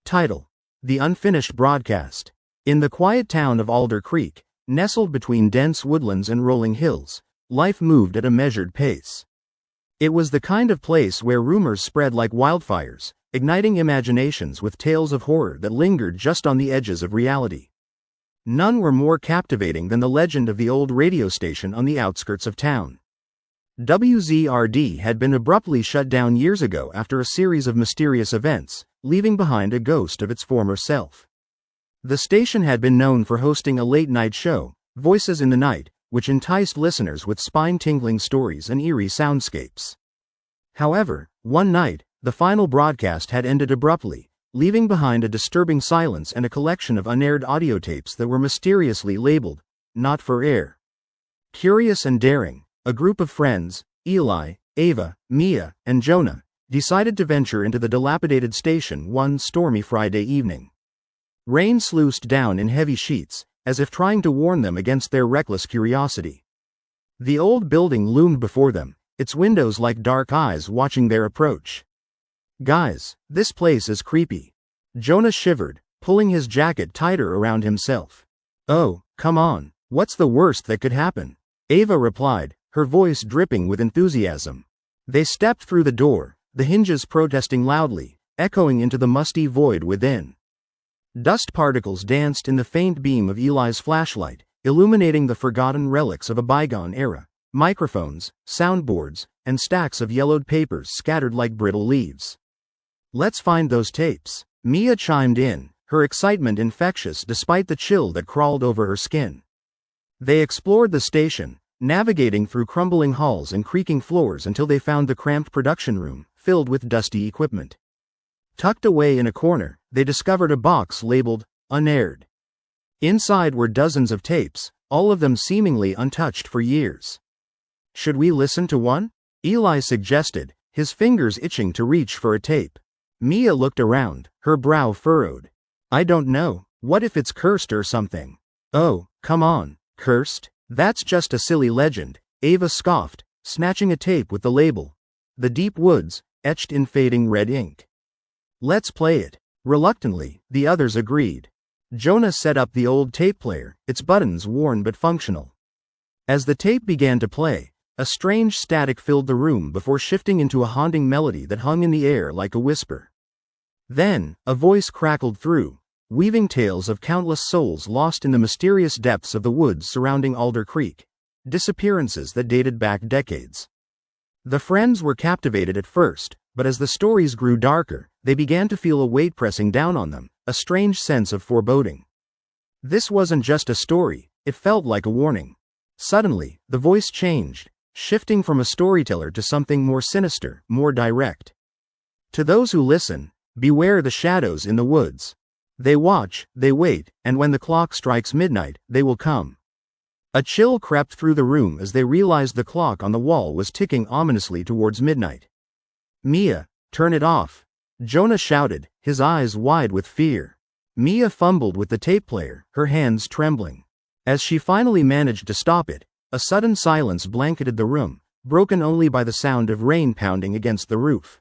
Title: The Unfinished Broadcast. In the quiet town of Alder Creek, nestled between dense woodlands and rolling hills, life moved at a measured pace. It was the kind of place where rumors spread like wildfires, igniting imaginations with tales of horror that lingered just on the edges of reality. None were more captivating than the legend of the old radio station on the outskirts of town. WZRD had been abruptly shut down years ago after a series of mysterious events, leaving behind a ghost of its former self. The station had been known for hosting a late-night show, Voices in the Night, which enticed listeners with spine-tingling stories and eerie soundscapes. However, one night, the final broadcast had ended abruptly, leaving behind a disturbing silence and a collection of unaired audio tapes that were mysteriously labeled, "Not for air." Curious and daring, a group of friends, Eli, Ava, Mia, and Jonah, decided to venture into the dilapidated station one stormy Friday evening. Rain sluiced down in heavy sheets, as if trying to warn them against their reckless curiosity. The old building loomed before them, its windows like dark eyes watching their approach. "Guys, this place is creepy." Jonah shivered, pulling his jacket tighter around himself. "Oh, come on, what's the worst that could happen?" Ava replied, her voice dripping with enthusiasm. They stepped through the door, the hinges protesting loudly, echoing into the musty void within. Dust particles danced in the faint beam of Eli's flashlight, illuminating the forgotten relics of a bygone era: microphones, soundboards, and stacks of yellowed papers scattered like brittle leaves. "Let's find those tapes," Mia chimed in, her excitement infectious despite the chill that crawled over her skin. They explored the station, navigating through crumbling halls and creaking floors until they found the cramped production room, filled with dusty equipment. Tucked away in a corner, they discovered a box labeled, "Unaired." Inside were dozens of tapes, all of them seemingly untouched for years. "Should we listen to one?" Eli suggested, his fingers itching to reach for a tape. Mia looked around, her brow furrowed. "I don't know, what if it's cursed or something?" "Oh, come on, cursed? That's just a silly legend," Ava scoffed, snatching a tape with the label, "The Deep Woods," etched in fading red ink. "Let's play it." Reluctantly, the others agreed. Jonah set up the old tape player, its buttons worn but functional. As the tape began to play, a strange static filled the room before shifting into a haunting melody that hung in the air like a whisper. Then, a voice crackled through, weaving tales of countless souls lost in the mysterious depths of the woods surrounding Alder Creek, disappearances that dated back decades. The friends were captivated at first, but as the stories grew darker, they began to feel a weight pressing down on them, a strange sense of foreboding. This wasn't just a story, it felt like a warning. Suddenly, the voice changed, shifting from a storyteller to something more sinister, more direct. "To those who listen, beware the shadows in the woods. They watch, they wait, and when the clock strikes midnight, they will come." A chill crept through the room as they realized the clock on the wall was ticking ominously towards midnight. "Mia, turn it off," Jonah shouted, his eyes wide with fear. Mia fumbled with the tape player, her hands trembling. As she finally managed to stop it, a sudden silence blanketed the room, broken only by the sound of rain pounding against the roof.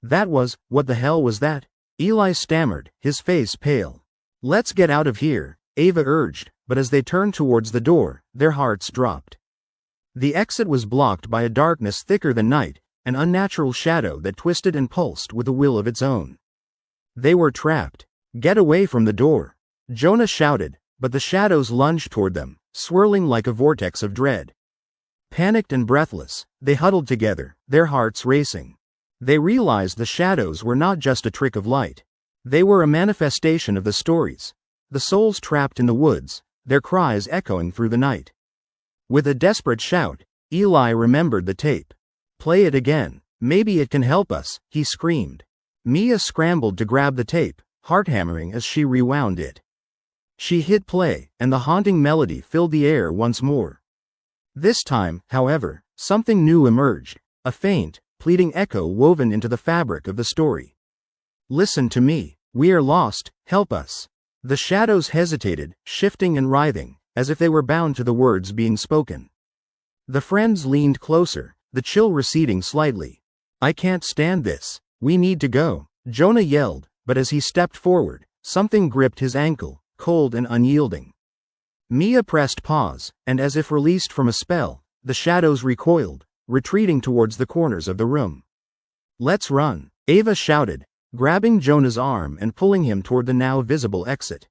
What the hell was that?" Eli stammered, his face pale. "Let's get out of here," Ava urged, but as they turned towards the door, their hearts dropped. The exit was blocked by a darkness thicker than night, an unnatural shadow that twisted and pulsed with a will of its own. They were trapped. "Get away from the door," Jonah shouted, but the shadows lunged toward them, swirling like a vortex of dread. Panicked and breathless, they huddled together, their hearts racing. They realized the shadows were not just a trick of light. They were a manifestation of the stories, the souls trapped in the woods, their cries echoing through the night. With a desperate shout, Eli remembered the tape. "Play it again, maybe it can help us," he screamed. Mia scrambled to grab the tape, heart-hammering as she rewound it. She hit play, and the haunting melody filled the air once more. This time, however, something new emerged, a faint, pleading echo woven into the fabric of the story. "Listen to me, we are lost, help us." The shadows hesitated, shifting and writhing, as if they were bound to the words being spoken. The friends leaned closer, the chill receding slightly. "I can't stand this. We need to go," Jonah yelled, but as he stepped forward, something gripped his ankle, cold and unyielding. Mia pressed pause, and as if released from a spell, the shadows recoiled, retreating towards the corners of the room. "Let's run," Ava shouted, grabbing Jonah's arm and pulling him toward the now visible exit.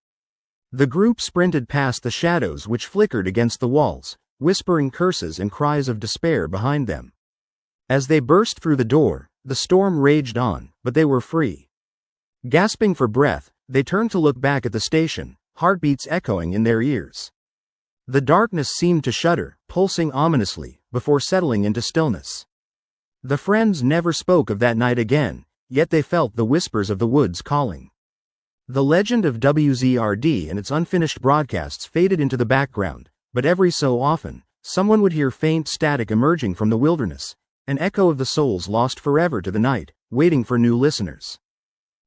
The group sprinted past the shadows which flickered against the walls, whispering curses and cries of despair behind them. As they burst through the door, the storm raged on, but they were free. Gasping for breath, they turned to look back at the station, heartbeats echoing in their ears. The darkness seemed to shudder, pulsing ominously, before settling into stillness. The friends never spoke of that night again, yet they felt the whispers of the woods calling. The legend of WZRD and its unfinished broadcasts faded into the background, but every so often, someone would hear faint static emerging from the wilderness, an echo of the souls lost forever to the night, waiting for new listeners.